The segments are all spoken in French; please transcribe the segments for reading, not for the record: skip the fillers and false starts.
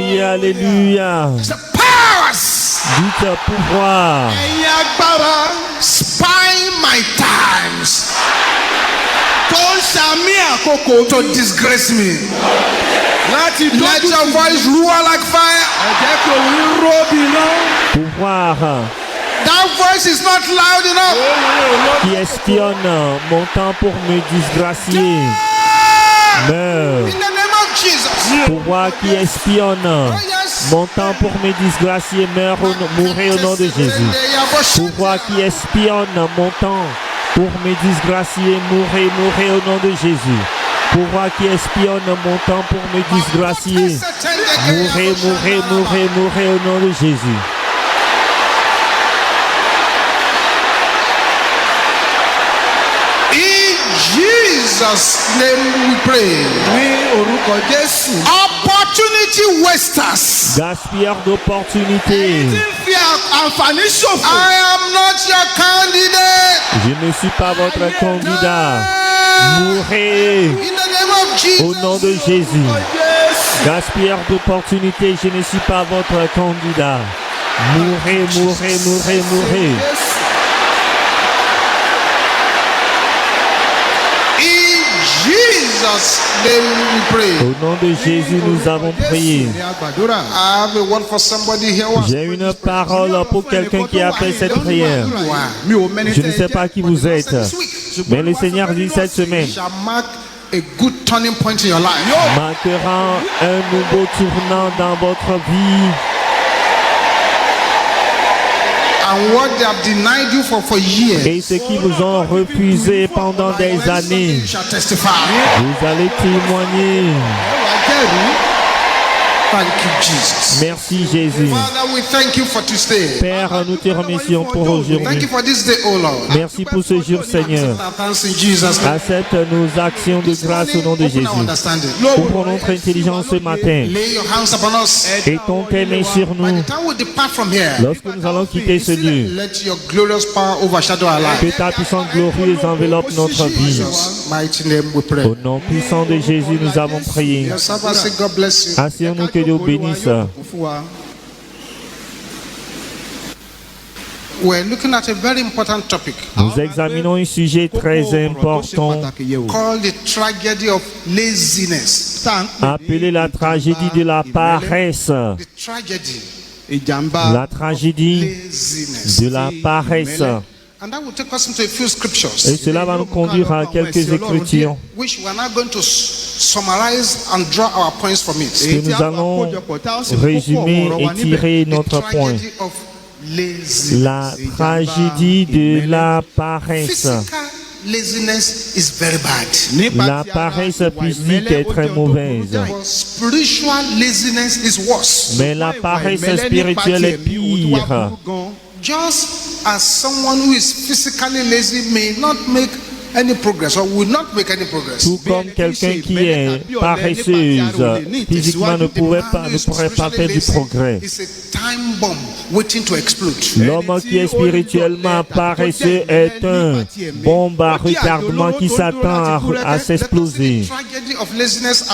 Criez alléluia. Dites pouvoir. Spy my times. To disgrace me. Let your voice roar like fire. Pouvoir. That voice is not loud enough. Qui espionne mon temps pour me disgracier. Meurs. In the name of Jesus. Pouvoir qui espionne mon temps pour me disgracier. Mourez au nom de Jésus. Pouvoir qui espionne mon temps pour me disgracier. Mourez au nom de Jésus. Pouvoir qui espionne mon temps pour me disgracier. Mourez au nom de Jésus. Jesus' name we pray. Opportunity wasters. Gaspilleur d'opportunités. I am not your candidate. Je ne suis pas votre candidat. Mourez In the name of Jesus. au nom de Jésus. Gaspilleur d'opportunités, je ne suis pas votre candidat. Mourez. Jesus' name we pray. Au nom de Jésus, nous avons prié. I have a word for somebody here. J'ai une parole pour quelqu'un qui a fait cette prière. Je ne sais pas qui vous êtes, mais le Seigneur dit cette semaine A good turning point in your life. marquera un nouveau tournant dans votre vie. And what they have denied you for years. Et ceux qui vous ont refusé pendant des années, Shall testify. vous allez témoigner. Thank you, Jesus. Merci Jésus. Father, we thank you for today. Père, nous te remercions pour Thank aujourd'hui. you for this day, oh Lord. Merci pour ce jour, Seigneur. Thanks in Jesus' name. Accepte nos actions de grâce au nom de Open Jésus. our understanding. Ouvre notre intelligence ce matin. Lay your hands upon us. Étends tes mains sur By nous. the time we depart from here, Lorsque nous allons quitter ce lieu, let your glorious power overshadow our life. que ta puissance glorieuse enveloppe notre vie. Jesus' mighty name we pray. Au nom puissant de Jésus, nous avons prié. Your servant say God bless you. Assure-nous que Dieu bénisse. We're looking at a very important topic Nous examinons un sujet très important called the tragedy of laziness. appelé la tragédie de la paresse. The tragedy La tragédie laziness. de la paresse. And that will take us into a few scriptures, Et cela va nous conduire à quelques écritures which we are now going to summarize and draw our points from it. que nous allons résumer et tirer notre point. Tragedy of laziness. La tragédie de la paresse. Physical laziness is very bad. La paresse physique est très mauvaise, But spiritual laziness is worse. mais la paresse spirituelle est pire. Just as someone who is physically lazy may not make any progress or will not make any progress. Tout comme quelqu'un qui est paresseuse physiquement ne pourrait pas faire du progrès. It's a time bomb waiting to explode. L'homme qui est spirituellement paresseux est un bombe à retardement qui s'attend à s'exploser. The tragedy of laziness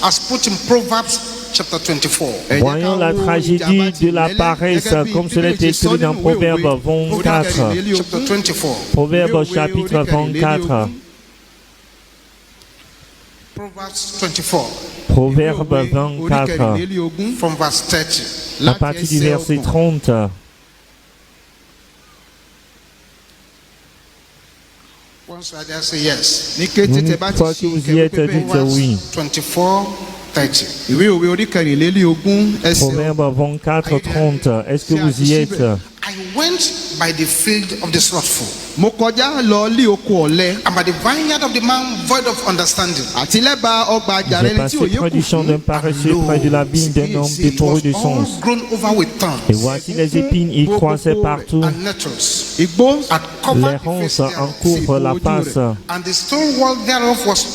as put in Proverbs chapter 24. Voyons la tragédie de la paresse comme cela est écrit dans Proverbe 24. Chapter 24. Proverbe chapitre 24. Proverbs 24 Proverbe 24. from verse 30. À partir du verset 30. Once you are there, say yes. Une fois que vous y êtes, dites oui. 24, 30. Proverbe 24, 30. Est-ce que vous y êtes? I went by the field of the slothful, mo kọjá lọ lé oko ọ̀lẹ and by the vineyard of the man void of understanding. àti lẹ́bàá ọgbà àjàrà J'ai ẹni tí passé òye près kù du champ d'un paresseux, près de la vigne d'un homme dépourvu de All sens. grown over with Et thorns voici les épines y croissaient partout. and nettles, igbó had Les covered the face ronces thereof, encouvrent la face. and the stone wall thereof was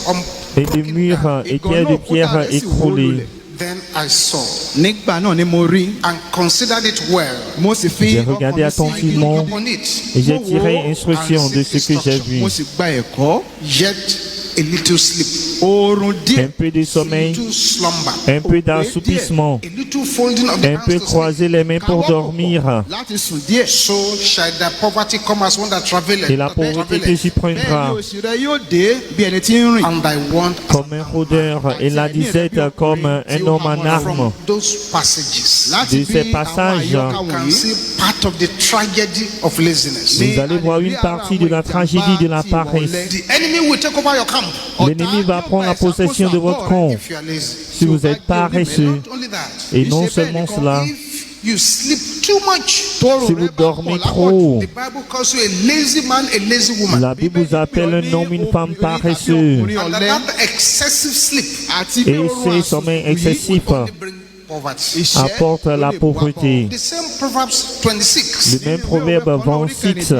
Et les murs étaient de pierres écroulées. Then I saw nígbà náà ni mo rí and considered it well. mo sì fi J'ai regardé attentivement Upon it, et j'ai tiré instruction de ce que j'ai vu. mo sì gba ẹ̀kọ́ yet a little sleep, oorun un díẹ̀, peu de a sommeil, little slumber, un peu d'assoupissement, a little folding of the un hands peu to sleep. croiser les mains pour dormir. láti sùn díẹ̀. So shall the poverty come as one that traveleth, Et la pauvreté te s'y Bẹ́ẹ̀ ni prendra òṣì rẹ yóò dé bí ẹni tí ń rìn. and thy want comme un rôdeur et la disette comme un homme en armes. from those passages. Láti de ces bí passages, àwọn àyọkà You can wọ̀nyí, see part of the tragedy of laziness. Vous allez voir une partie de la tragédie de la paresse. The enemy will take over your camp L'ennemi va prendre la possession de votre camp if you are lazy. si vous êtes paresseux. Not only that, Et non seulement cela, if you sleep too much, si vous dormez trop, the Bible calls you a lazy man, a lazy woman. la Bible vous appelle un homme, une femme paresseux. And that excessive sleep àti bí Et oorun ces sommeils àsùnwòn yìí, excessifs only bring poverty. iṣẹ́ apportent la ló lè wá pauvreté. The same Proverbs 26 Le même proverbe 26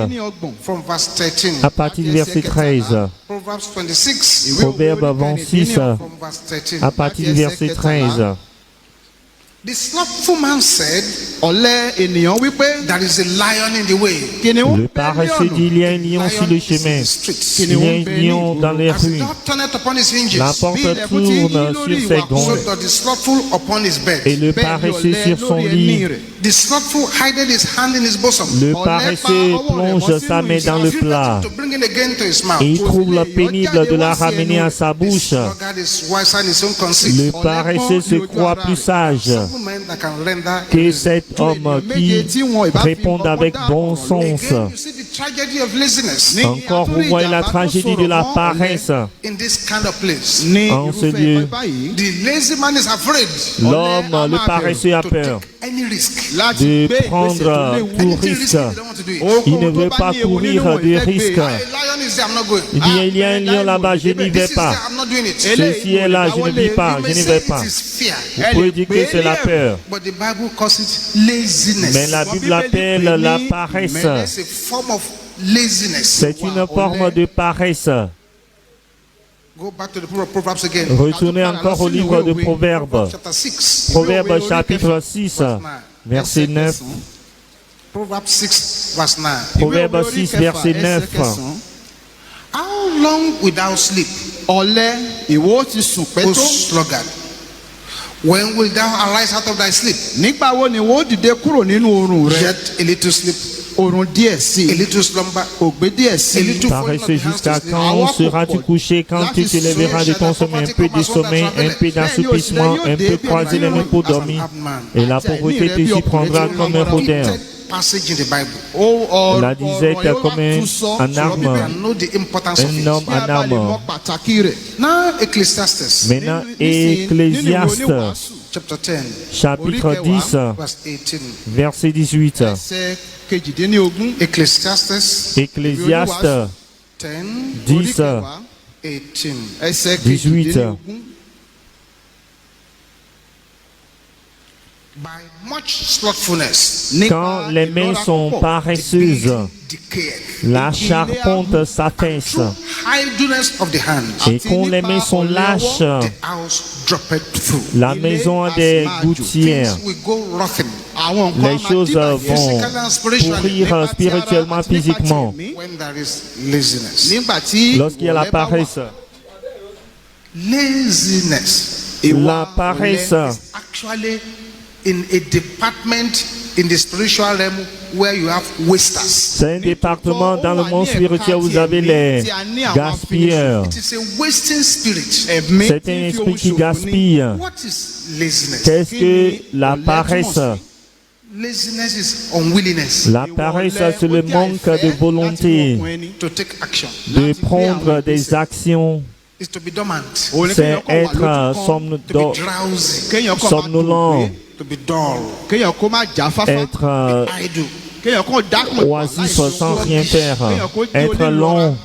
from verse 13. à partir du verset 13. Proverbs 26 Proverbe 26 from verse 13. à partir du verset 13. The slothful man said, ọ̀lẹ ènìyàn wípé there is a lion in the way. kìnìún Le bẹ ní paresseux dit ọ̀nà. il y a un lion sur le Lion is in chemin. the streets. Il y a un lion dans les As the rues. door turneth upon his hinges, La porte tourne sur ses so gonds does the slothful upon his bed. et le Bẹ́ẹ̀ ni paresseux ọ̀lẹ sur son lórí lit. ẹní rẹ̀. The slothful hideth his hand in his bosom. Le Ọ̀lẹ paresseux pa ọwọ́ rẹ̀ plonge bọ́ sa sínú main ìsà. dans le Feel plat to bring it again to his mouth. et il trouve le pénible de la ramener à sa The bouche. sluggard is wiser in his own conceit. Le paresseux se croit plus sage Seven men that can render que cet homme qui répond avec bon sens. Again, you see the tragedy of laziness Encore, vous voyez la tragédie de la paresse in this kind of place. ní en ce irúfẹ́ lieu. báyìí The lazy man is afraid L'homme, le paresseux a to peur take any risk. láti de gbé ìgbésẹ̀ tó prendre léwu. tout Anything risky, risque. they don't want to do it. Il ne Ohunkóhun veut tó bá pas ní ewu courir nínú de ìfẹ́ gbé. risques. A lion is there, I'm not going. Il dit, il y a un lion là-bas, je n'y vais This is pas. there, I'm not doing it. Ceci est là, je ne vis pas, You je may n'y say vais it pas. is fear, Vous pouvez dire que c'est la peur, but the Bible calls it laziness. mais la Bible l'appelle la paresse. It's a form of laziness. C'est une forme de paresse. Go back to the book of Proverbs again. Retournez encore au livre de Proverbes. Chapter 6. Proverbe chapitre 6, verset 9. Proverbs 6, verse 9. Proverbe 6, verset 9. How long wilt thou sleep, ọ̀lẹ ìwọ ti sùn pẹ́ O tó. sluggard? When wilt thou arise out of thy sleep? nígbà wo ni wọ́n dìde kúrò nínú oorun rẹ. Yet a little sleep, oorun díẹ̀ sí a i. little slumber, ògbé díẹ̀ sí a i. little folding of Paresseux the hands jusqu'à to sleep. quand seras-tu couché quand tu te lèveras de ton sommeil? Un peu de sommeil, un peu d'assoupissement, un peu croiser les mains pour dormir. Et la pauvreté te s'y prendra comme un rôdeur. Passage in the Bible. La disette comme un So that arme, people can know the importance of un it. homme en arme. pàtàkì rẹ̀. Now Ecclesiastes Maintenant, Ecclésiaste, chapter 10, chapitre 10, verse 18. verset 18. ẹsẹ̀ kejìdínlógún. Ecclesiastes Ecclésiaste 10, 10, 18. ẹsẹ̀ 18. kejìdínlógún. By much slothfulness, Quand les mains sont paresseuses, decayeth. la charpente s'affaisse. Through idleness of the hands, Et quand les mains sont lâches, the house droppeth through. la maison a des gouttières. Things will go rotten àwọn nǹkan Les choses vont physically and spiritually pourrir spirituellement, physiquement. when there is laziness. nígbà tí Lorsqu'il y a la ọ̀lẹ bá wà, paresse, Laziness la paresse is actually in a department in the spiritual realm where you have wasters. c'est un département dans le monde spirituel où vous avez les gaspilleurs. It is a wasting spirit. ẹ̀mí C'est tí un fi esprit ohun qui ṣòfò ní. gaspille. What is laziness? Qu'est-ce que la paresse? Laziness is unwillingness La paresse, c'est le manque de volonté to take action. de prendre des actions. It's to be dormant, C'est être to be drowsy, kéèyàn kàn máa somnolent, to be dull, kéèyàn kó má jáfáfá. être idle, kéèyàn kó dákùn. oisif sans rien faire, être long,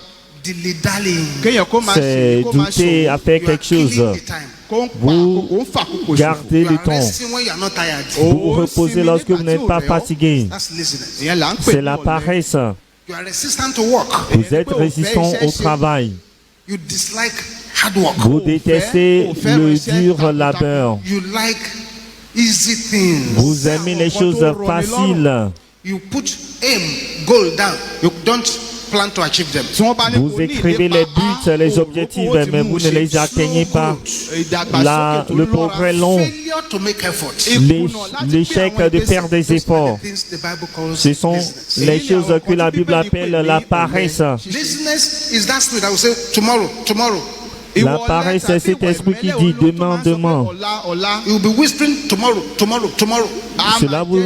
dilly-dallying. kéèyàn kó má c'est ṣe kó má douter à ṣòwò. faire You are quelque killing chose. the time. kó ń pa Vous kó ń fà kókò ṣòfò. Gardez You le are temps. resting when you are not tired. Vous vous reposez lorsque vous n'êtes pas fatigué. That's laziness. ìyẹn là ń pè C'est ní la ọ̀lẹ. paresse. You are resistant to work. Vous êtes résistant au travail. You dislike hard work. Vous détestez le dur labeur. You like easy things. Vous aimez les choses faciles. You put aim, goal down. You don't plan to achieve them. Tí wọ́n bá ní Vous kò ní écrivez ìlépa les buts, A, les o objectifs, rò pé ó ti mais mú vous un ne ṣe. les atteignez pas. Ìdàgbàsókè tó Le lọ́ra. progrès long, Failure to make effort. l'échec de faire des efforts, Things the Bible calls ce sont laziness. les choses que la Bible appelle la paresse. Laziness is that spirit that will say tomorrow, tomorrow. La paresse, c'est cet esprit qui dit demain, demain. You will be whispering tomorrow, tomorrow, tomorrow. Cela vous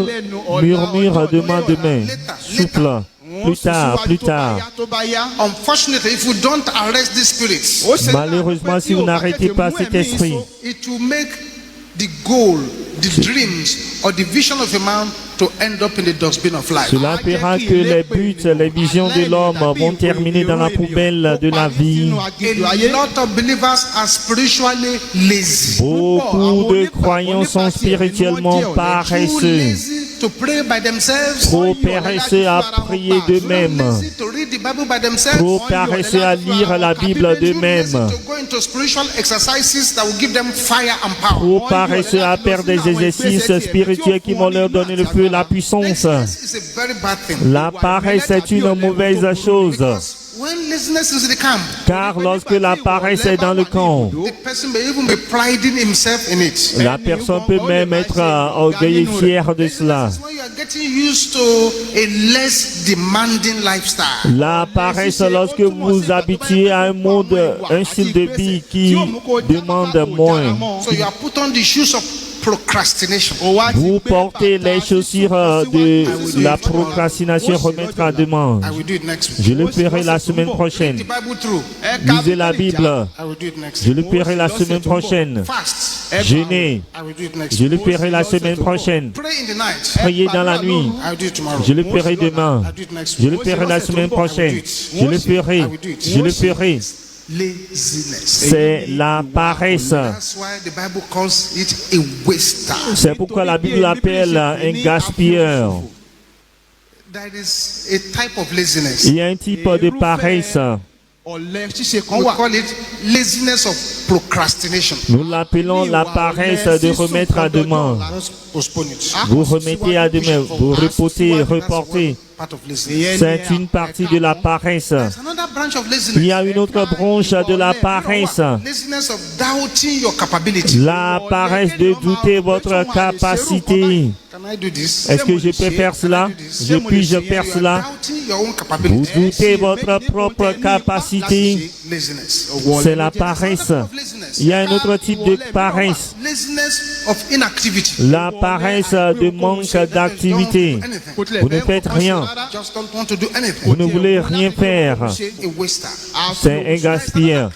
murmure demain, demain. Souffle. Plus tard, plus tard. Unfortunately, if you don't arrest this spirit, Malheureusement, si vous n'arrêtez pas cet esprit, it will make the goal, the dreams, or the vision of a man to end up in the dustbin of life. cela fera que les buts, les visions de l'homme vont terminer dans la poubelle de la vie. A lot of believers are spiritually lazy. Beaucoup de croyants sont spirituellement Too paresseux, lazy to pray by themselves. trop paresseux à prier d'eux-mêmes, Lazy to read the Bible by themselves. trop paresseux à lire la Bible d'eux-mêmes, To go into spiritual exercises that will give them fire and power. trop paresseux à faire des exercices spirituels qui vont leur donner le feu, la puissance. Laziness is a very bad thing. La paresse est une mauvaise chose, When laziness is in the camp, car lorsque la paresse est dans le camp, the person may even be priding himself in it. la personne peut même être orgueilleuse, fière de cela. When you are getting used to a less demanding lifestyle. La paresse, lorsque vous vous habituez à un mode, un style de vie qui demande moins. So you are put on the shoes of procrastination. Vous portez les chaussures de la procrastination, remettre à demain. I will do it next week. Je le ferai la semaine prochaine. The Bible through. Lisez la Bible. I will do it next Je week. le ferai la semaine prochaine. Fast. Jeûnez. I will do it next Je week. le ferai la semaine prochaine. Pray in the night. Priez dans la nuit. I will do it tomorrow. Je le ferai demain. I'll do it next Je week. le ferai la semaine prochaine. Je le ferai. Je le ferai. Laziness. C'est la paresse. That's why the Bible calls it a waster. C'est pourquoi la Bible l'appelle un gaspilleur. There is a type of laziness. Il y a un type de paresse. Ọ̀lẹ ṣíṣe kan We wà. call it laziness of procrastination. Nous l'appelons la paresse de remettre à demain. Just postpone it. Vous remettez à demain, vous reportez, reportez. Part of laziness. C'est une partie de la paresse. There's another branch of laziness. Il y a une autre branche de la paresse. Laziness of doubting your capability. La paresse de douter votre capacité. Can I do this? Est-ce que je peux faire cela? Je puis-je faire You are cela? doubting your own Vous capability. doutez votre propre capacité. Laziness. C'est la paresse. Il y a un autre type de paresse. Laziness of inactivity. La paresse de manque d'activité. Vous ne faites rien. Just don't want to do anything. Vous ne voulez rien faire. A waster. C'est un gaspilleur.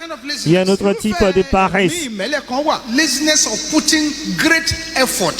Il y a un autre type de paresse. Ìmẹ́lẹ̀ kan wà. Laziness of putting great effort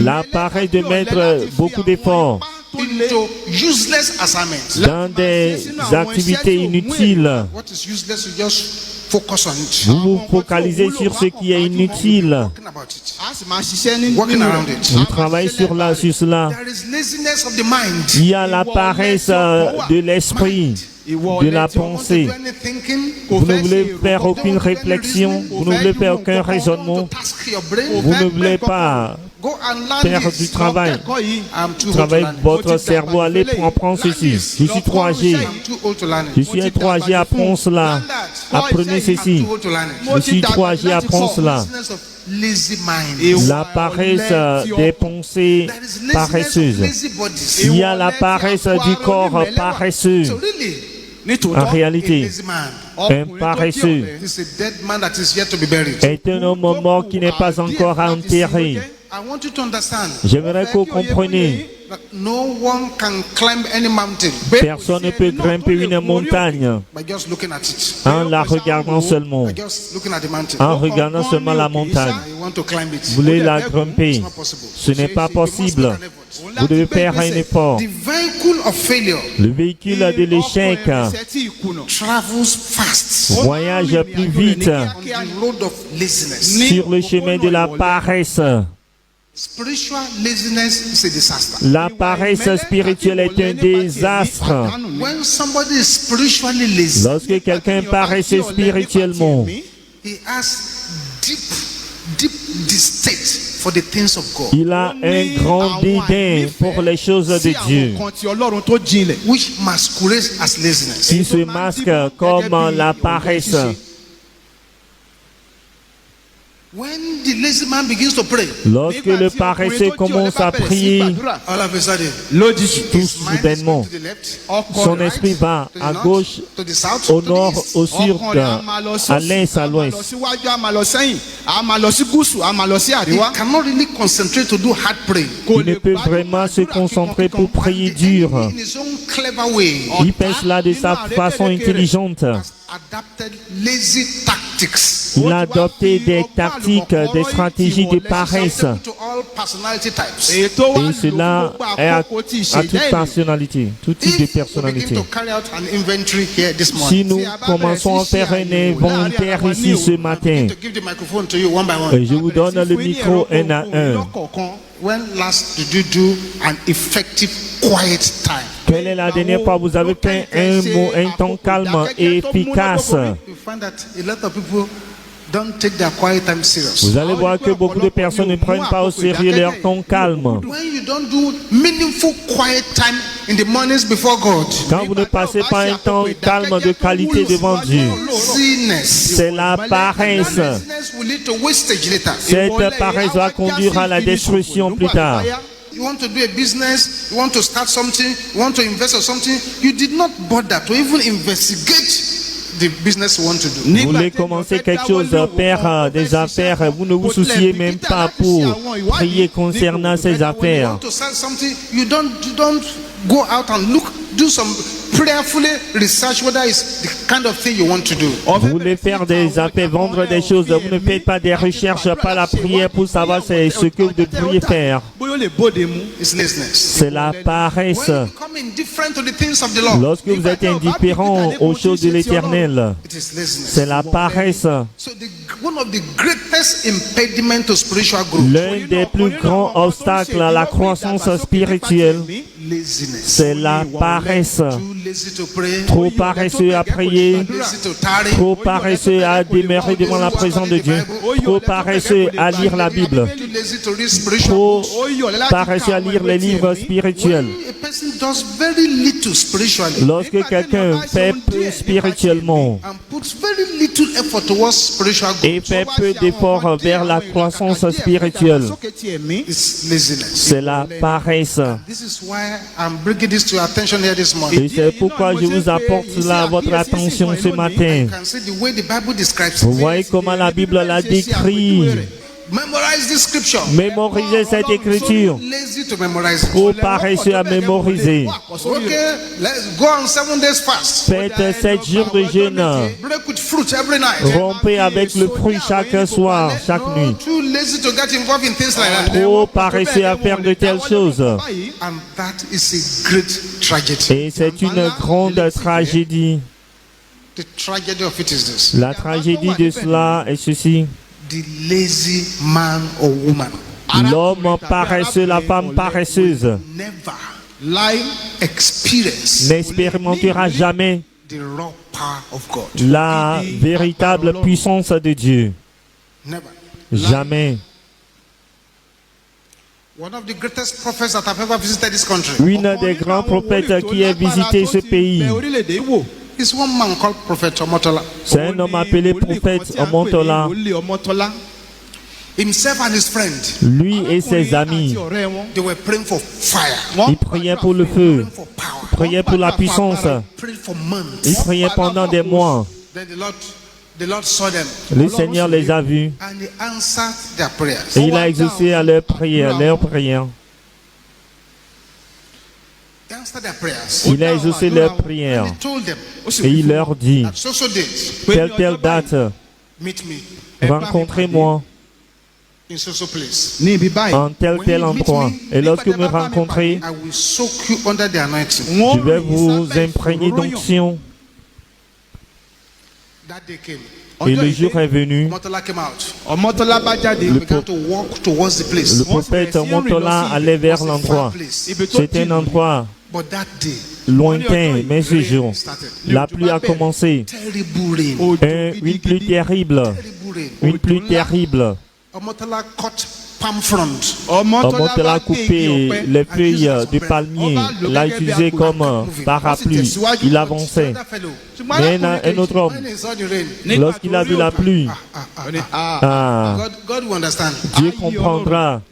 La paresse de mettre beaucoup d'efforts into useless assignments. dans des activités inutiles. What is useless, you just focus on it. Vous vous focalisez sur ce qui est inutile. Talking about it. A sì máa ṣiṣẹ́ nínú Working rẹ̀. around it. Vous travaillez sur cela. There is laziness of the mind. Il y a la paresse de l'esprit, de la pensée. Do any thinking. Vous ne voulez faire aucune réflexion, vous ne voulez faire aucun raisonnement, Task your brain. vous ne voulez pas Go and learn faire this. du travail. Ẹ̀kọ́ yìí. I'm too old to Travaillez learn it. votre cerveau, allez pour apprendre ceci. Je suis trop âgé, I'm too old to learn je it. suis un trop âgé, apprends cela. Apprenez ceci. I'm too old to learn it. Je suis trop âgé, apprends cela. Laziness of lazy mind. La paresse des pensées There is laziness of paresseuses. lazy bodies. Il y a la paresse du corps paresseux. So really, En Nítòótọ́. a réalité, lazy man un paresseux is a dead man that is yet to be buried. est un homme mort qui n'est pas encore enterré. I want you to understand J'aimerais que vous compreniez, that no one can climb any mountain personne ne peut grimper une montagne by just looking at it. en la regardant seulement, By just looking at the mountain. en regardant seulement la montagne. You want to climb it. Vous voulez la grimper, It's not possible. ce n'est pas possible. Vous devez faire un effort. The vehicle of failure Le véhicule de l'échec Ẹsẹ̀ tí ìkùnà. travels fast voyage plus vite on the road of laziness. sur le chemin de la paresse. Spiritual laziness is a disaster. La paresse spirituelle est un désastre. When somebody is spiritually lazy, Lorsque quelqu'un est paresseux spirituellement, he has deep distaste for the things of God, Il a un grand dédain pour les choses de sí àwọn Dieu, nǹkan ti Ọlọ́run tó jinlẹ̀. which masquerades as laziness. qui se masque comme la paresse. When the lazy man begins to pray, Lorsque le paresseux commence à prier, all of a sudden, lójijì tout his mind is soudainement, going to the left, son esprit va to the à north, gauche, to the south, au to the nord, east. au sud, ọkàn rẹ̀ á máa lọ à l'est, à á máa lọ l'ouest. síwájú, á máa lọ sẹ́yìn, á máa lọ sí gúúsù, á máa lọ sí He àríwá. cannot really concentrate to do hard praying. Kò Il ne lè peut gbádùn vraiment se àdúrà concentrer kíkan pour kíkan. prier The dur. enemy, in his own clever way, Il pèse là de sa façon intelligente. has adapted lazy tactics Il a adopté des tactiques, des stratégies de paresse. to all personality types. Et tó wá Et lò cela fún gbogbo est à àkókò tí toute ìṣẹ̀dá ènìyàn. personnalité, tout type de If we personnalité. begin to carry out an inventory here this Si morning, nous commençons à faire un inventaire ici ce matin, to give the microphone to you one by one. je vous donne le micro un à un. When last did you do an effective quiet time? Quelle est la dernière fois vous avez fait un temps calme et efficace? You find that a lot of people don't take their quiet time serious. Vous allez voir que beaucoup de personnes ne prennent pas au sérieux leur temps calme. When you don't do meaningful quiet time in the mornings before God, Quand vous ne passez pas un temps calme de qualité devant Dieu, laziness. c'est la paresse. Laziness will lead to wastage later. Cette paresse va conduire à la destruction plus tard. You want to do a business, you want to start something, you want to invest in something, you did not bother to even investigate the business you want to do. Vous voulez commencer quelque chose, faire des affaires, vous ne vous souciez même pas pour prier concernant ces You affaires. want to start something, you don't go out and look, do some prayerfully research whether it's the kind of thing you want to do. Vous voulez faire des affaires, vendre des choses, vous ne faites pas des recherches, pas la prière pour savoir ce que vous devriez faire. bóyá ó lè bóde mú. It's laziness. C'est la paresse. When you become indifferent to the things of the Lord, Lorsque vous êtes indifférent aux choses de l'Éternel, it is laziness. c'est la paresse. So one of the greatest impediment to spiritual growth, L'un des plus grands obstacles à la croissance spirituelle, laziness. c'est la paresse. Too lazy to pray, Trop paresseux à prier, lazy to tarry, trop paresseux à demeurer devant la présence de Dieu, trop paresseux à lire la Bible, too lazy to read spiritual. trop paresseux à lire les livres spirituels. A person does very little spiritually Lorsque quelqu'un fait peu spirituellement and puts very little effort towards spiritual growth, et fait peu d'efforts vers la croissance spirituelle, sókè tí ẹ̀mí. it's laziness. c'est la paresse. This is why I'm bringing this to your attention here this morning. Et c'est pourquoi je vous apporte cela à votre attention ce matin. You can see the way the Bible describes Vous it. voyez comment la Bible l'a décrit. Memorize this scripture. Mémorisez cette écriture. Lazy to memorize it. Trop paresseux à mémoriser. Okay, let's go on 7 days fast. Faites 7 jours de jeûne. Break with fruit every night. Rompez avec le fruit chaque soir, chaque nuit. Too lazy to get involved in things like that. Trop paresseux à faire de telles choses. And that is a great tragedy. Et c'est une grande tragédie. The tragedy of it is this. La tragédie de cela est ceci. The lazy man or woman L'homme paresseux, la femme paresseuse never experience n'expérimentera jamais the raw power of God. la véritable puissance de Dieu. Never. Jamais. One of the greatest prophets that have ever visited this country Une des grands prophètes qui a visité ce pays, bẹ orílẹ̀-èdè wò. is one man called Prophet Omotola. c'est un homme appelé prophète Omotola. Ọmọtọ́lá. Himself and his friend, Lui et ses amis, Àti ọ̀rẹ́ wọn. they were praying for fire, ils priaient pour le feu, praying for power, priaient pour la puissance, praying for months. ils priaient pendant des mois. Then the Lord saw them Le Seigneur les a vus and he answered their prayers. et il a exaucé à leurs prières, He answered their prayers. Il a exaucé leurs prières And he told them, et il leur dit, at so date, telle date, meet me rencontrez-moi in so place. Ní ibi báyìí. en tel endroit. Et lorsque vous me rencontrez, I will soak you under the anointing. je vais vous imprégner d'onction. That day came. Et le jour est venu, Omotola came out. Ọmọtọ́lá bá jáde. He began to walk towards the place. le prophète Omotola allait vers l'endroit. C'était un endroit But that day, lointain, mais ce jour, la pluie a commencé. terrible rain. Une pluie terrible, Terrible rain. une pluie terrible. Omotola caught palm frond. On l'a coupé les feuilles du palmier, l'a utilisé comme parapluie. Il avançait. Mais un autre homme, lorsqu'il a vu la pluie, God will understand. Dieu comprendra.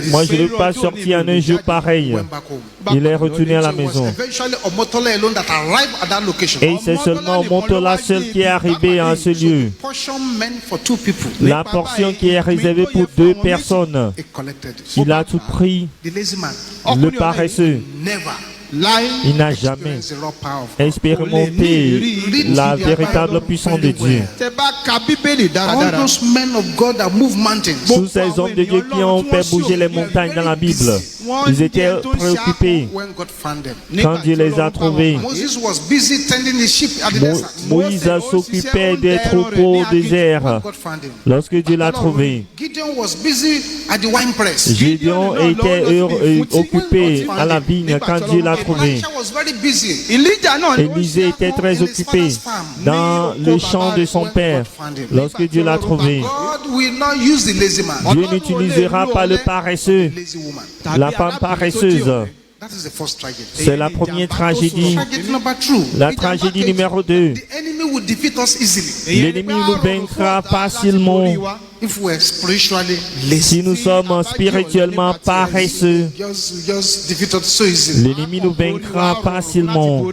Moi, je ne veux pas sortir en un jour pareil. Il est retourné à la maison. Et c'est seulement Montola seul qui est arrivé à ce lieu. La portion qui est réservée pour 2 personnes. Il a tout pris. Le paresseux. Il n'a jamais expérimenté la véritable puissance de Dieu. Tous ces hommes de Dieu qui ont fait bouger les montagnes dans la Bible, ils étaient préoccupés quand Dieu les a trouvés. Moïse s'occupait des troupeaux au désert lorsque Dieu l'a trouvé. Gédéon était occupé à la vigne quand Dieu l'a trouvé. Élisée était très occupé dans le champ de son père lorsque Dieu l'a trouvé. Dieu n'utilisera pas le paresseux, la femme paresseuse. C'est la première tragédie. La tragédie numéro 2. L'ennemi nous vaincra facilement si nous sommes spirituellement paresseux. L'ennemi nous vaincra facilement.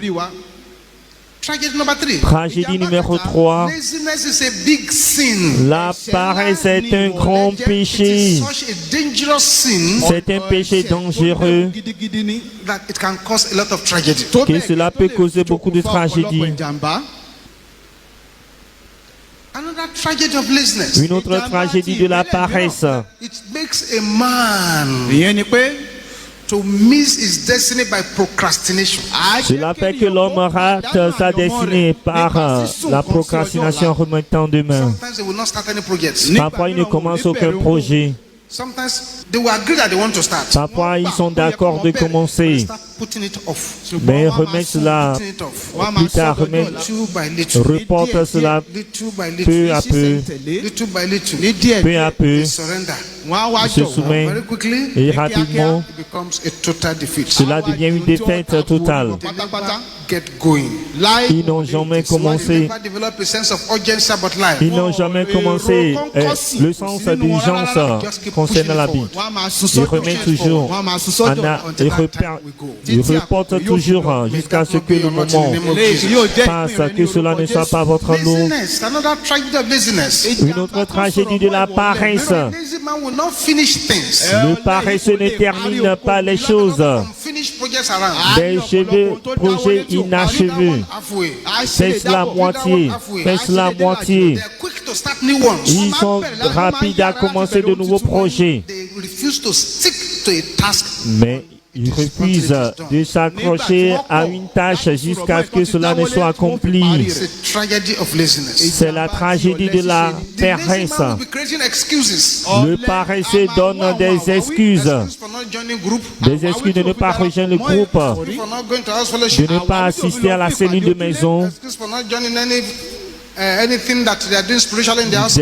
Tragédie numéro 3. La paresse est un grand péché. C'est un péché dangereux que cela peut causer beaucoup de tragédies. Une autre tragédie de la paresse. To miss his destiny by procrastination. Cela fait que l'homme rate sa destinée par la procrastination en remettant demain. Parfois, il ne commence aucun projet. Parfois, ils sont d'accord de commencer, mais remettent cela plus tard, reportent cela peu à peu, ils se soumettent et rapidement, cela devient une défaite totale. Ils n'ont jamais commencé. Ils n'ont jamais commencé le sens d'urgence concernant la vie. Ils remettent toujours, ils reportent toujours jusqu'à ce que le moment passe, que cela ne soit pas votre lot. Une autre tragédie de la paresse. Le paresseux ne termine pas les choses. Des projets inachevés. Fais cela à moitié. Fais cela à moitié. Ils sont rapides à commencer de nouveaux projets. Mais ils refusent de s'accrocher à une tâche jusqu'à ce que cela ne soit accompli. C'est la tragédie de la paresse. Le paresseux donne des excuses. Des excuses de ne pas rejoindre le groupe, de ne pas assister à la cellule de maison. Des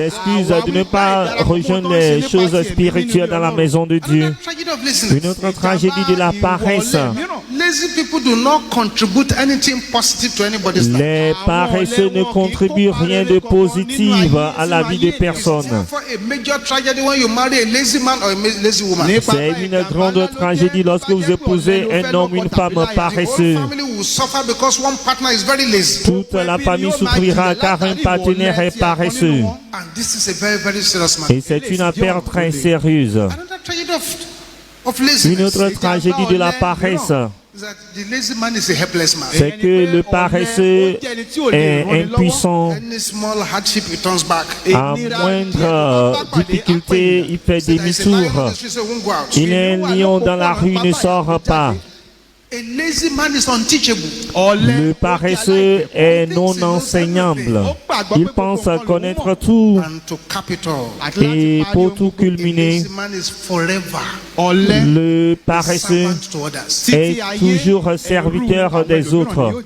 excuses de ne pas rejoindre les choses spirituelles dans la maison de Dieu. Une autre tragédie de la paresse. Les paresseux ne contribuent rien de positif à la vie des personnes. C'est une grande tragédie lorsque vous épousez un homme ou une femme paresseux. Toute la famille souffrira car un partenaire est paresseux. Et c'est une affaire très sérieuse. Une autre tragédie de la paresse, c'est que le paresseux est impuissant. À moindre difficulté, il fait demi-tour. Il est un lion dans la rue, il ne sort pas. Le paresseux est non enseignable. Il pense connaître tout. Et pour tout culminer, le paresseux est toujours serviteur des autres.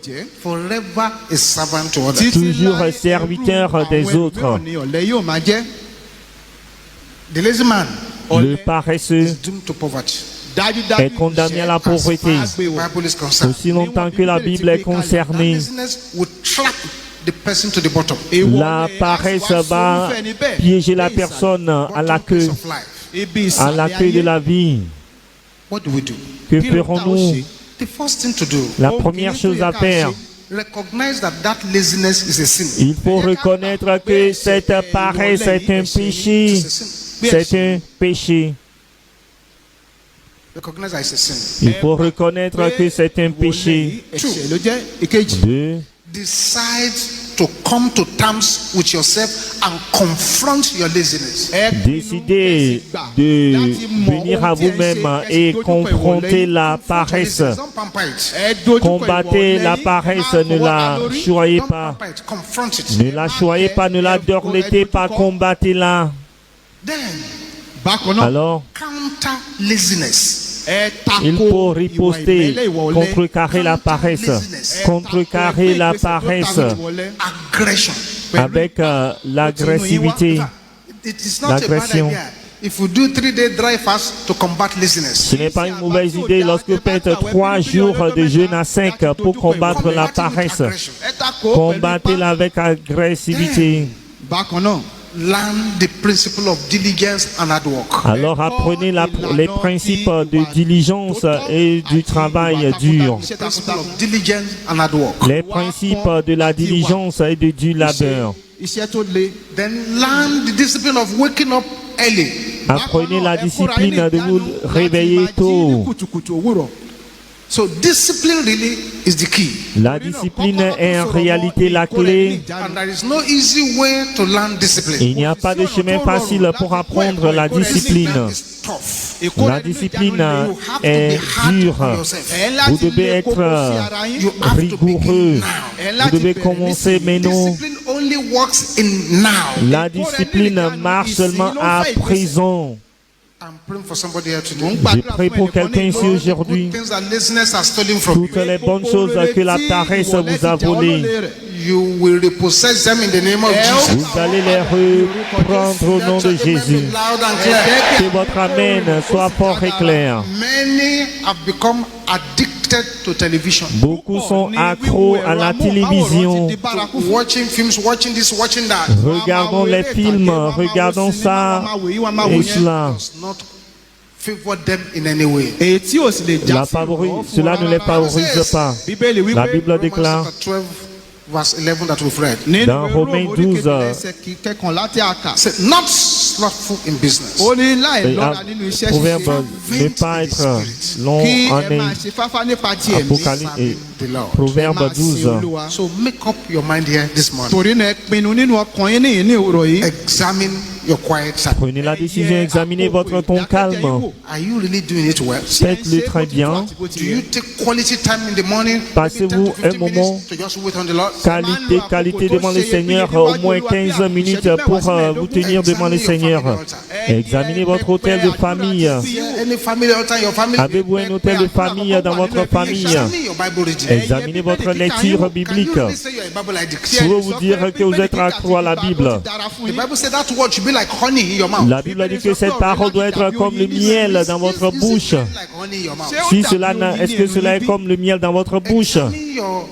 Toujours serviteur des autres. The lazy man Le paresseux is doomed to poverty. est condamné à la pauvreté. As the Bible is concerned. Aussi longtemps que la Bible est concernée, Laziness will trap the person to the bottom. la paresse va piéger la personne à la queue, Of life. à la queue de la vie. What do we do? Que ferons-nous? The first thing to do, La première chose à faire, recognize that laziness is a sin. il faut reconnaître que cette paresse est un péché. It's a sin. C'est un péché. Recognize that it's a sin. Il faut reconnaître que c'est un péché. ẹ̀ṣẹ̀ ló jẹ́ ìkejì. 2. Decide to come to terms with yourself and confront your laziness. Décidez de venir à vous-même et confronter la paresse. Don't pamper it. Combattez la paresse, ne la choyez Don't pas. pamper it. Confront it. Ne la choyez pas, ne la dorlotez pas, combattez-la. Then bákan náà Alors, counter laziness. ẹ tako il faut ìwà riposter, ìmẹ́lẹ́ ìwà ọ̀lẹ. contrecarrer la paresse, contrecarrer la paresse Aggression. avec l'agressivité. It is not a bad L'agression. idea. If you do 3-day dry fast to combat laziness. Ce n'est pas une mauvaise idée lorsque vous faites 3 jours de jeûne à 5 pour combattre la paresse. ẹ tako Combattez-la avec agressivité. bákan náà Learn the principle of diligence and hard work. Alors apprenez les principes de diligence et du travail dur. The principle of diligence and hard work. Les principes de la diligence et du labeur. iṣẹ́ tó le. Then learn the discipline of waking up early. Apprenez la discipline de vous réveiller tôt. kùtùkùtù òwúrọ̀. So discipline really is the key. La discipline est en réalité la clé. And there is no easy way to learn discipline. Il n'y a pas de chemin facile pour apprendre la discipline. It's tough. La discipline est dure. Vous devez être rigoureux. Vous devez commencer maintenant. Discipline only works in now. La discipline marche seulement à présent. I'm praying for somebody here today. Je prie pour quelqu'un ici aujourd'hui. Things that laziness has stolen from Toutes les bonnes choses que la paresse vous a volées, you will repossess them in the name of Jesus. vous allez les reprendre au nom de Jésus. Loud and clear. Que votre Amen soit fort et clair. Many have become addicted to television. Beaucoup sont accros à la télévision. Watching films, watching this, watching that. Regardons les films, regardons ça et cela. Does not favor them in any way. èyí tí ò sì lè já sí Cela ne les favorise pas. bíbélì wípé La Bible Romans déclare chapter 12, verse 11 that we've read. nínú dans Romains 12, kẹkànlá tí a kà. Say, not slothful in business. ó ní láì lọ́ra nínú iṣẹ́ Proverbe, ṣíṣe. ne pas être long kí en ẹ máa aide. ṣe fáfá nípa ti ẹ̀mí. Apocalypse, The Lord. Proverbe Ẹ máa sin 12. Olúwa. So make up your mind here this morning. torí náà ẹ pinnu nínú ọkàn yín ní òwúrọ̀ yìí. Examine your quiet time. Prenez la décision, examinez votre ton calme. Are you really doing it well? Faites-le très bien. Do you take quality time in the morning? Passez-vous Maybe 10 to 15 un moment minutes to just wait on the Lord? Qualité devant le Seigneur, au moins 15 minutes pour vous tenir devant le Seigneur. Examinez votre hôtel de famille. Any family altar in your family? Avez-vous un hôtel de famille dans votre famille? Examine your Bible reading. Examinez votre lecture Can biblique. you really say you're a Bible addict? Pouvez-vous dire que vous êtes accro à la Bible? The Bible said that word should be like honey in your mouth. La Bible dit que cette parole doit être comme le miel dans votre bouche. Like honey in your mouth. Si est-ce que cela est comme le miel dans votre bouche? Examine your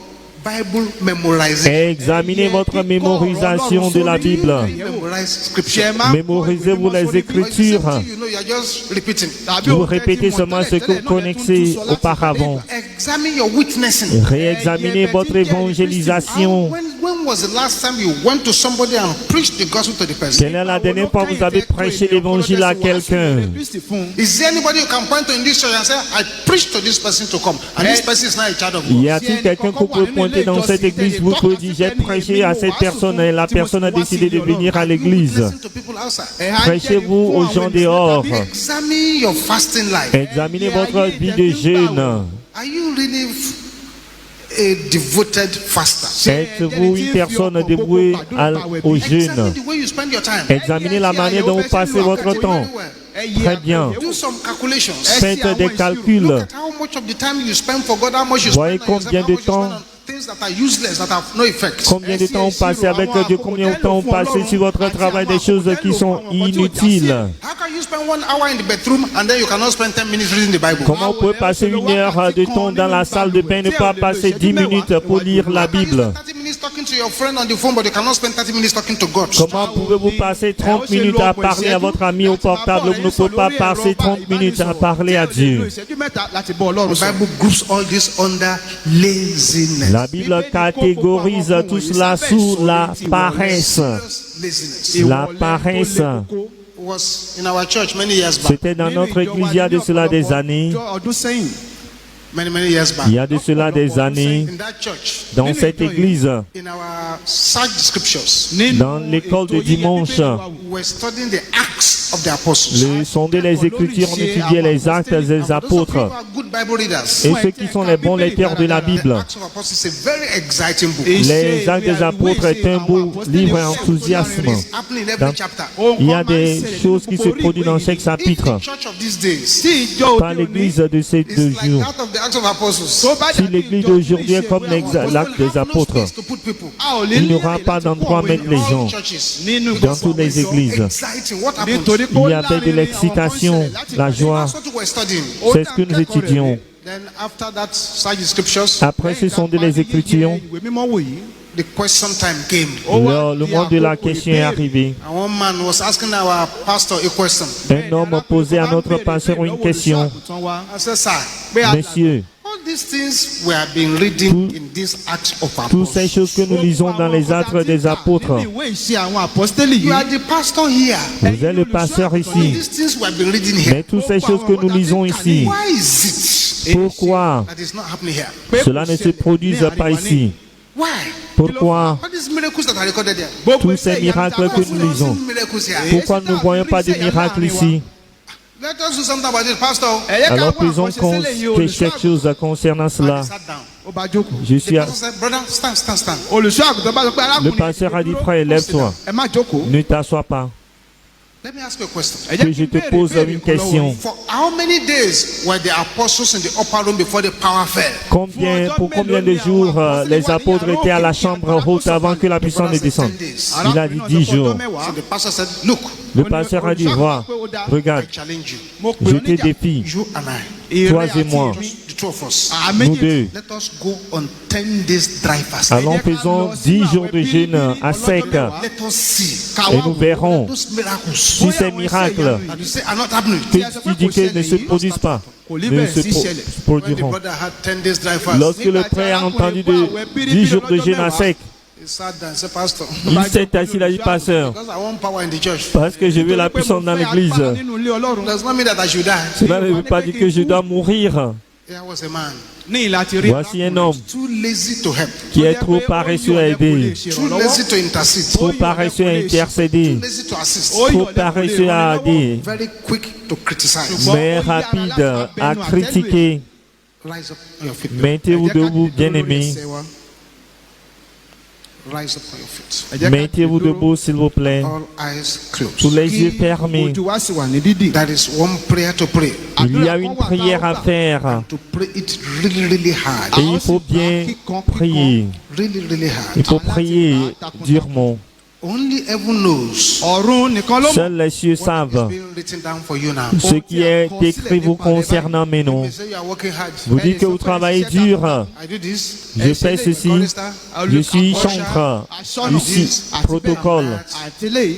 Bible memorization. Examinez votre mémorisation de la Bible. Memorize scripture. Mémorisez-vous les Écritures. You know, you're just repeating. Vous répétez seulement ce que vous connaissez auparavant. Examine your witnessing. Réexaminez votre évangélisation. When was the last time you went to somebody and preached the gospel to the person? Quelle est la dernière fois que vous avez prêché l'évangile à quelqu'un? Is there anybody you can point to in this church and say, I preached to this person to come, and this person is not a child of God? Y a-t-il quelqu'un que vous pouvez pointer dans cette église? Vous pouvez dire, j'ai prêché à cette personne et la personne a décidé de venir à l'église. Listen to people outside. Prêchez-vous aux gens dehors. Examine your fasting life. Examinez votre vie de jeûne. Are you really a devoted faster? Êtes-vous une personne dévouée au jeûne? Examine the way you spend your time. Examinez la manière dont vous passez votre temps. Très bien. Do some calculations. Faites des calculs. Look at how much of the time you spend for God, how much you Voyez spend on yourself, combien how de much you temps spend on things that are useless, that have no effect. Combien de temps passé avec Dieu? Combien de temps passé sur votre travail des choses qui sont inutiles? How can you spend 1 hour in the bedroom and then you cannot spend 10 minutes reading the Bible? Comment vous pouvez passer 1 heure de temps dans la salle de bain et ne pas passer 10 minutes pour lire la How can you Bible? spend 30 minutes talking to your friend on the phone, but you cannot spend 30 minutes talking to God? Comment pouvez-vous passer 30 minutes à parler à votre ami au portable? Vous ne pouvez pas passer 30 minutes à parler à Dieu. ìṣẹ́jú mẹ́ta láti bọ́ Ọlọ́run The sọ̀rọ̀. Bible groups all this under laziness. La Bible catégorise tout cela sous la paresse. Laziness. La paresse. Was in our church many years back. C'était dans notre église il y a de cela des années. ọdún sẹ́yìn. Many years back. Il y a de cela des années. In that church, Dans cette église, in our search scriptures, dans l'école de dimanche, we were studying the Acts of the Apostles. le sondait les Écritures, on étudiait les actes des Those of you apôtres. who are good Bible readers. Et ceux qui sont les bons lecteurs de la Bible. Acts of Apostles is a very exciting book. Les actes des apôtres est un beau livre enthousiasme. It's happening in every chapter. Il y a des choses qui se produisent dans chaque chapitre. The church of these days, Pas l'église de ces it's 2 like jours. that of the Acts of Apostles. Si l'église d'aujourd'hui est comme l'acte des apôtres, To put people. il n'y aura pas d'endroit à mettre les gens Churches. dans toutes les églises. Exciting. What happened? Il y avait de l'excitation, la joie. That's what we were studying. C'est ce que nous étudions. Then after that, search the scriptures. Après ce sont les Écritures. ìwé mímọ́ wò yìí. The question time came. Le moment de la question est arrivé. And one man was asking our pastor a question. Un homme posait à notre pasteur une question. I said, sir, Monsieur, all these things we have been reading in these Acts of toutes ces Apostles. choses que nous lisons dans les actes des apôtres, nínú ìwé ìṣe àwọn apọ́sítélì You yìí. are the pastor here. vous êtes le pasteur All ici. these things we have been reading Mais here. toutes ces choses que nous lisons ici, Why is it pourquoi that is not happening here? cela ne se produise pas ici? Why? Pourquoi All these miracles that are recorded there. tous ces miracles que nous lisons? Miracles here. Pourquoi nous ne voyons pas de miracles ici? Let us do something about it, pastor. Alors faisons quelque chose concernant cela. Sat down. ó bá jókòó. Je suis The à... pastor said, brother, stand. olùṣọ́ àgùntàn bá sọ pé Le arákùnrin pasteur a dit, frère, lève-toi. ẹ má jókòó. Ne t'assois pas. Let me ask you a question. ẹ Que jẹ́ je kí n te béèrè pose ìbéèrè une kan lọ́wọ́ question. yín. For how many days were the apostles in the upper room before the power fell? Pour combien de jours les apôtres étaient à la chambre haute avant que la puissance ne descende? Il a dit 10 jours. So the pastor said, look, Le pasteur a dit, vois, regarde, I challenge you. mo pè je ọ́ te níjà. défie, You and I, toi et moi, the two of us. nous deux. Let us go on 10 days dry fast. Allons faisons 10 jours de jeûne à sec Let us see et nous verrons those miracles si ces miracles that you say are not happening. que tu dis que ne se produisent pas, ne se When the produiront. brother had 10 days dry fast, Lorsque le frère a entendu de 10 jours de jeûne à sec, he sat down and said, Pastor, il s'est assis, il a dit, pasteur, because I want power in the church, parce que je veux la puissance dans l'église. nínú ilé Ọlọ́run. does not mean that I should die. Cela ne veut pas dire que je dois mourir. There was a man ní ìlà ti rí. Voici un homme too lazy to help, qui est trop paresseux à aider, too lazy to intercede, trop paresseux à intercéder, lazy to assist, trop paresseux à aider, very quick to criticize. mais rapide à critiquer. Rise up on your feet. Mettez-vous debout, bien-aimés. Rise up on your feet. Mettez-vous debout, s'il vous plaît. All eyes Tous closed. les yeux fermés. ojú wa sì wà ní dídì. There is one prayer to pray, Il y a une prière à faire. to pray it really, really hard. Et il faut bien prier. Really hard. Il faut prier durement. Only heaven knows ọ̀run nìkan ló mọ̀. Seuls les cieux what savent is being written down for you now. ce qui est écrit vous concernant mes noms. You say you are working hard. Vous dites que vous travaillez dur. I do this. Je fais ceci. Je suis chantre. Ici, protocole. àtìlẹ́yìn.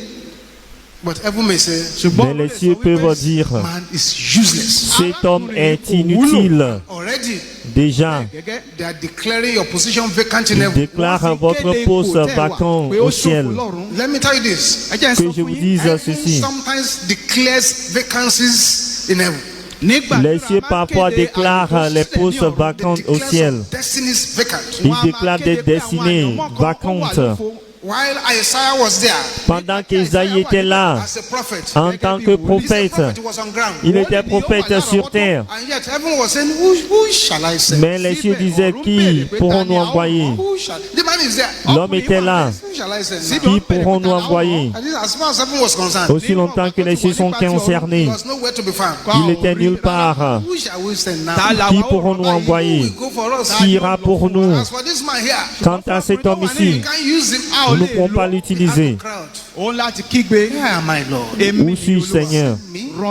But heaven may say, Mais les cieux peuvent dire, man is useless. cet homme est inutile. Already, Déjà, gẹ́gẹ́. they are declaring your position vacant in il heaven. déclare votre poste vacant pé au ó ciel. ṣòfò lọ́run. Let me tell you this. ẹ jẹ́ n Que sọ je fún vous yín. dise Heaven ceci. sometimes declares vacancies in heaven. nígbà Les tí cieux a bá parfois kéde déclarent àyè les tó sílẹ̀ postes ní ọ̀run, vacants au Declares ciel. some destinies vacant. Il wọ́n á máa déclare des kéde pé àwọn destinées àyànmọ́ kan wà vacantes. lófo. While Isaiah was there, Pendant qu'Isaïe était là, as a prophet, en tant que prophète, he was on ground. il était prophète sur terre. And yet heaven was saying, who shall I send? Mais les cieux disaient, qui pourrons-nous envoyer? Who shall? The Bible man is there. L'homme était là. Who shall I send? Qui pourrons-nous envoyer? At least as far as heaven was concerned, Aussi longtemps que les cieux sont he concernés, was nowhere to be found. il était nulle part. Who shall we send now? Qui pourrons-nous envoyer? Go for us. Qui ira pour nous? As for this man here, Quant à cet homme you ici, can't use him. nous ne pourrons pas l'utiliser. Crowd. Òun láti kígbe. Where am I, Lord? Où suis-je, Seigneur?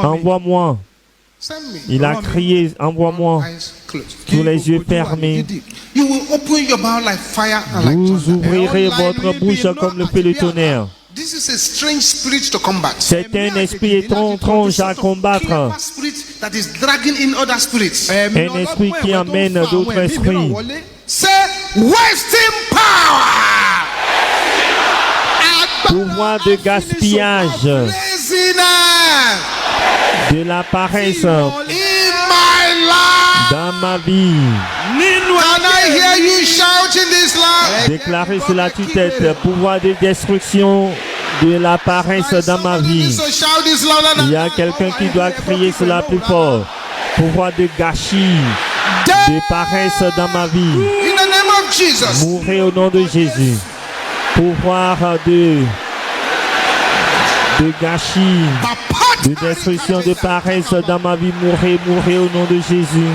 Envoie-moi. Send me. Il a crié, envoie-moi. Eyes closed. Tous les yeux fermés. You will open your mouth like fire and like Vous thunder. ouvrirez votre bouche comme le fait le tonnerre. This is a strange spirit to combat. C'est un esprit étrange à combattre. Killer spirit that is dragging in other spirits. Un esprit qui amène d'autres esprits. Say wasting power. Pouvoir de gaspillage, Laziness de la paresse in my life. dans ma vie. Can I hear you shouting this loud? Déclarer sur la tue-tête, pouvoir de destruction de la paresse dans ma vie. So shout this louder Il y than a quelqu'un qui doit crier cela plus fort. Pouvoir de gâchis, de paresse dans ma vie. in the name of Jesus. Mourez au nom de Jésus. Pouvoir de gâchis, de destruction, de paresse dans ma vie. Mourez au nom de Jésus.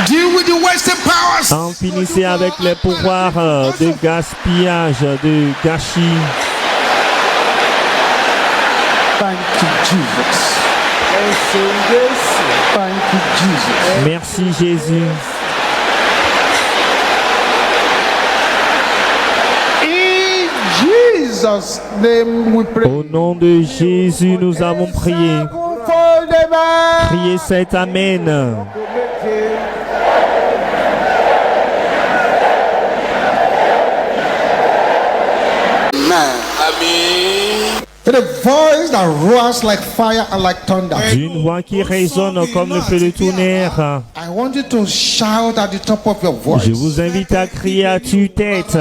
Deal with the wasting powers. En finissez avec les pouvoirs de gaspillage, de gâchis. Thank you, Jesus. Thank you, Jesus. Merci Jésus. In Jesus' name we pray. Au nom de Jésus, nous avons prié. Priez cet Amen. The voice that roars like fire and like thunder. D'une voix qui résonne comme le feu de tonnerre. I want you to shout at the top of your voice. Je vous invite à crier à tue-tête.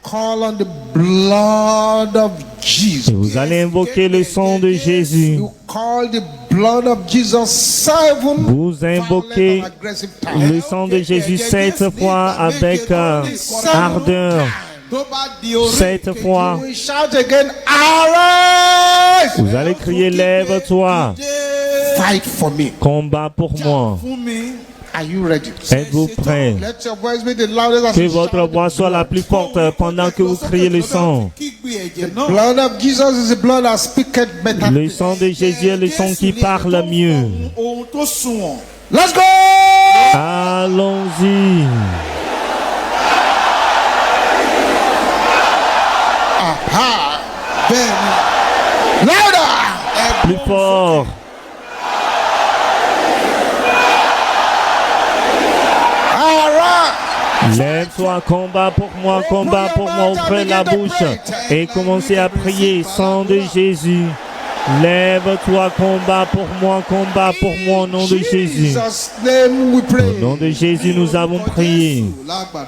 Call on the blood of Jesus. Et vous allez invoquer le sang de Jésus. You call the blood of Jesus 7 Vous invoquez violent and aggressive times. le sang de Jésus 7 fois avec ardeur. 7 fois. We shout again, arise! Vous allez crier, lève-toi. Fight for me. Combat pour moi. Are you ready? Êtes-vous prêts? Let your voice be the loudest as Que you votre shout. voix soit la plus forte pendant que vous criez le sang. Blood of Jesus is the blood that speaketh better. Le sang de Jésus est le sang qui parle mieux. Let's go! Allons-y. Aha! Then, louder! Plus fort. All right! Lève-toi, combat pour moi, ouvrez la bouche et commencez à prier, sang de Jésus. Lève-toi, combat pour moi, au nom de Jésus. Jesus' name we pray. Au nom de Jésus, nous avons prié.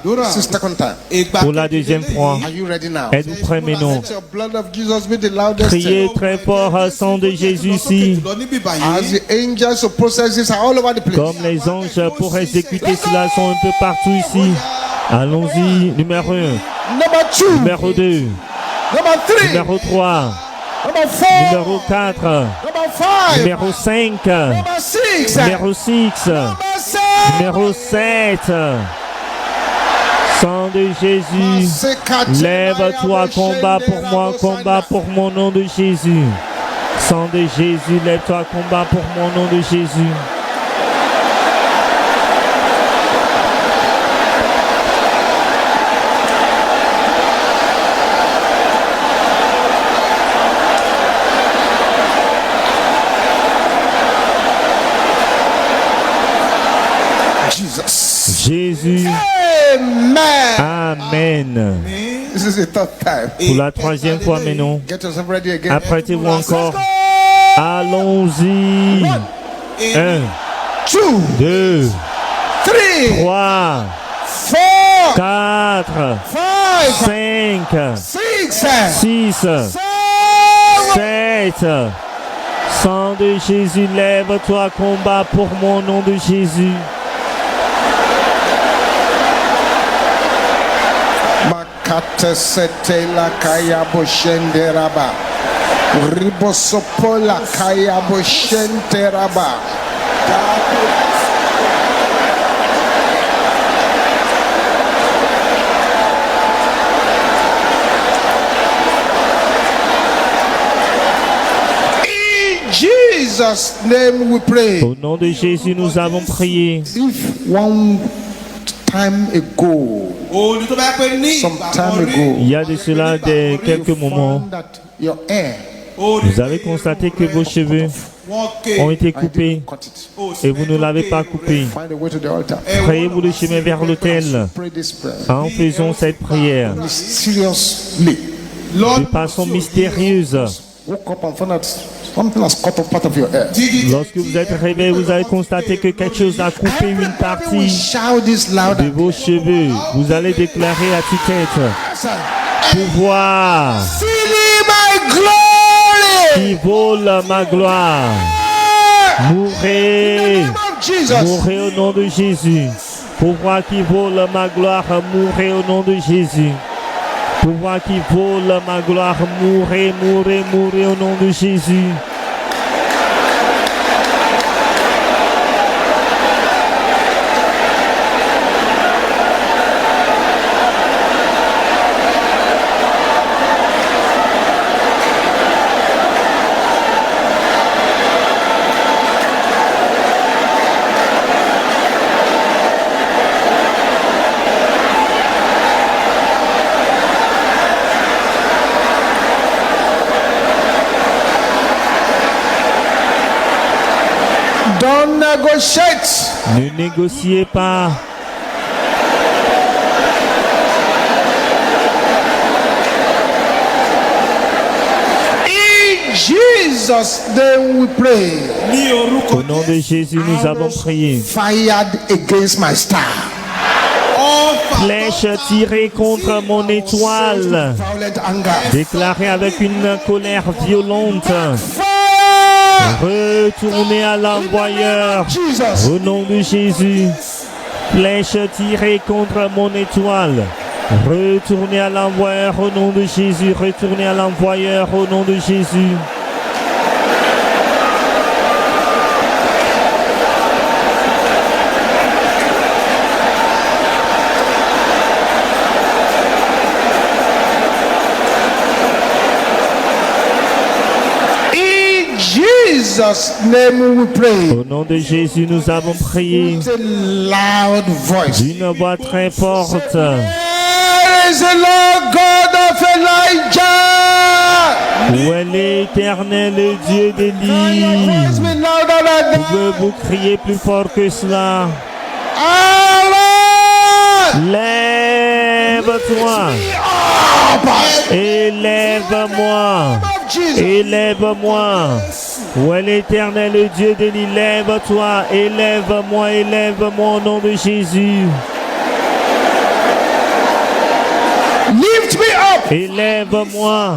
This is second time. Pour la deuxième fois, Are you ready now? êtes-vous prêts maintenant? Let your blood of Jesus be the loudest. Criez très fort, sang de Jésus ici. As the angels who process this are all over the place. Comme les anges pour exécuter cela sont un peu partout ici. Allons-y, numéro 1, Number 2. numéro 2, Number 3. numéro 3, Number 4. numéro 4, Number 5. numéro 5, Number 6. numéro 6, Number 7. numéro 7. Sang de Jésus, lève-toi, combat pour mon nom de Jésus. Sang de Jésus, lève-toi, combat pour mon nom de Jésus. Jesus. Jésus, Amen. Amen. This is the third time. Pour la troisième fois maintenant, Get yourself ready again. apprêtez-vous encore. Allons-y. 1, 2, 3, 4, 5, 6, 7. Sang de Jésus, lève-toi, combat pour mon nom de Jésus. Katesetela kaya boshenderaba. Ribosopola kaya boshenteraba. In Jesus' name we pray. Au nom de Jésus, nous avons prié. If one time ago, some time ago, Il y a de cela quelques moments, found that your hair vous avez constaté que vos cheveux ont été coupés et vous ne l'avez pas coupé. find a way to the altar. Priez-vous le chemin vers l'autel Pray this prayer en faisant cette prière mysteriously. de façon mystérieuse. Woke up and found that something has cut off part of your hair. Lorsque vous êtes réveillé, vous avez constaté que quelque chose a coupé une We partie shout this de louder. vos cheveux. Vous allez déclarer à tue-tête: pouvoir Feeling my glory. qui vole ma gloire. Mourrez, Jesus. mourrez au nom de Jésus. Pouvoir qui vole ma gloire, mourrez au nom de Jésus. Pouvoir qui vole ma gloire, mourrez, mourrez, mourrez au nom de Jésus. Don't negotiate. Ne négociez pas. In Jesus' name we pray. Au nom de Jésus, nous avons prié. Fired against my star. Flèche tirée contre mon étoile, Violent anger. déclarée avec une colère violente. Fire. Retournez à l'envoyeur. Jesus. Au nom de Jésus, flèche tirée contre mon étoile. Retournez à l'envoyeur au nom de Jésus. Retournez à l'envoyeur au nom de Jésus. In Jesus' name we pray. Au nom de Jésus, nous avons prié With a loud voice. d'une voix très forte. Where is the Lord God of Elijah? Où est l'Éternel, le Dieu Can your d'Élie? voice be louder than that? Pouvez-vous crier plus fort que cela? Allah! Lève-toi, élève-moi, Of Jesus. élève-moi. Où est l'Éternel, le Dieu d'Élie? Lève-toi, élève-moi, élève-moi au nom de Jésus. Lift me up. Élève-moi.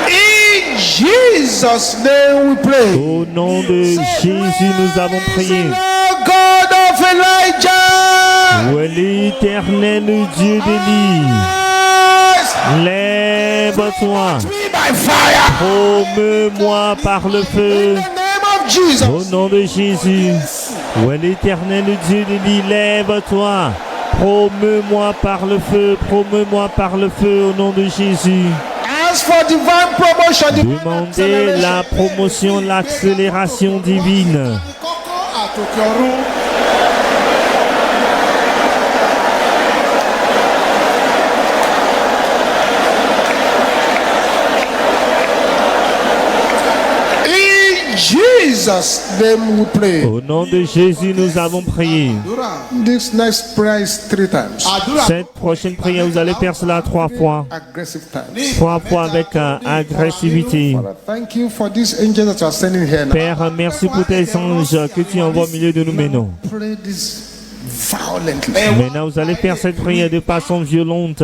In Jesus' name we pray. Au nom de Jésus, nous avons prié. Lord God of Elijah. Où est l'Éternel, le Dieu d'Élie? Lève-toi, Me by fire. promeus-moi par le feu. In the name of Jesus. Au nom de Jésus, où est l'Éternel, le Dieu d'Élie? Lève-toi, promeus-moi par le feu, promeus-moi par le feu, au nom de Jésus. Ask for divine promotion. Divine Demandez la promotion, l'accélération divine. In Jesus' name we pray. Au nom de Jésus, nous avons prié. This next prayer is 3 times. Cette prochaine prière, vous allez faire cela 3 fois. Aggressive times. 3 fois avec agressivité. Father, thank you for this angel that you are sending here now. Père, merci pour tes anges que tu envoies au milieu de nous maintenant. Pray this violently. Maintenant, vous allez faire cette prière de façon violente.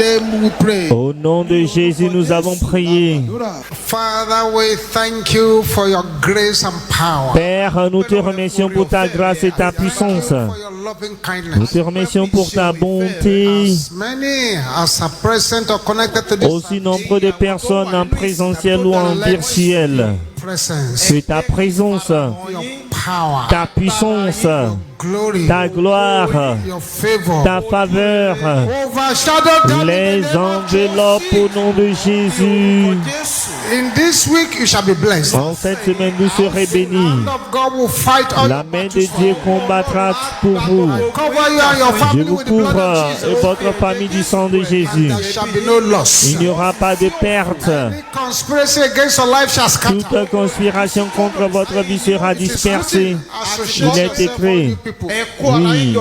name we pray. Au nom de Jésus, nous avons prié. Father, we thank you for your grace and power. Père, nous te remercions pour ta grâce et ta puissance. For your loving kindness. Nous te remercions pour ta bonté. As many as are present or connected to this Aussi nombreux de personnes en présentiel ou en virtuel. presence, Que ta présence, your power, ta puissance, glory, ta gloire, your favor, ta faveur overshadow them. les enveloppes au nom de Jésus. In this week you shall be blessed. En cette semaine, vous serez bénis. Hand of God will fight all La main de Dieu combattra pour vous. cover you and your Je family vous with the blood couvre of et Jesus. votre famille du sang de Jésus. There shall be no loss. Il n'y aura pas de perte. Any conspiracy against your life shall scatter. Toute conspiration contre votre vie sera dispersée. Il est écrit, oui,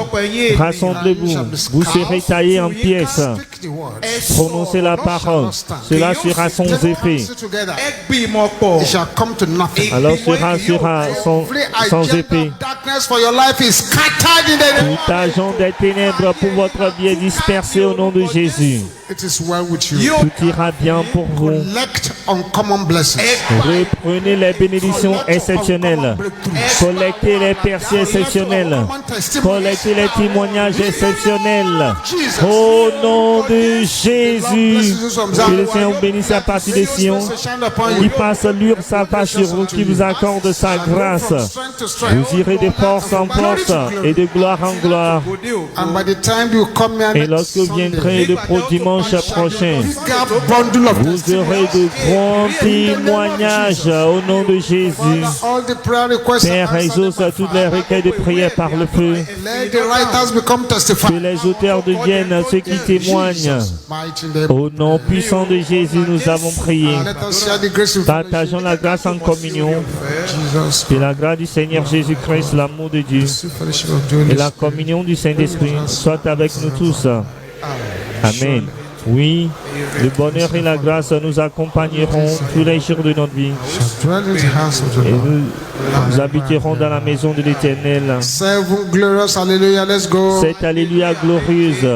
rassemblez-vous, vous serez taillés en pièces. Prononcez la parole, cela sera sans effet. It shall come to nothing. Alors cela sera sans effet. Darkness for your life is scattered in the name. Tout agent des ténèbres pour votre vie est dispersé au nom de Jésus. It is well with you. Tout ira bien pour vous. Collect uncommon blessings. Reprenez les bénédictions exceptionnelles. Collectez les percées exceptionnelles. Collectez les témoignages exceptionnels. Au nom de Jésus. Que le Seigneur vous bénisse à partir de Sion. Il passe sa face sur vous, qui vous accorde sa grâce. Vous irez de force en force et de gloire en gloire. And by the time you come here Et lorsque vous viendrez le dimanche prochain, bundle of vous aurez de grands témoignages au nom de Jésus. all the prayer requests Père, exauce toutes les requêtes de prière par le feu. let the writers become Que testified. les auteurs deviennent ceux qui témoignent. Mighty name. Au nom puissant de Jésus, nous avons prié. Let us share the grace of Partageons la grâce en communion. Jesus. Que la grâce du Seigneur Jésus-Christ, l'amour de Dieu The fellowship of the et Holy la communion du Saint-Esprit soient avec nous tous. Amen. Oui, le bonheur et la grâce nous accompagneront tous les jours de notre vie. Spirit. Dwell in the house of the Et Lord. nous habiterons dans la maison de l'Éternel. Seven glorious hallelujah. Let's go. Cette Alléluia glorieuse.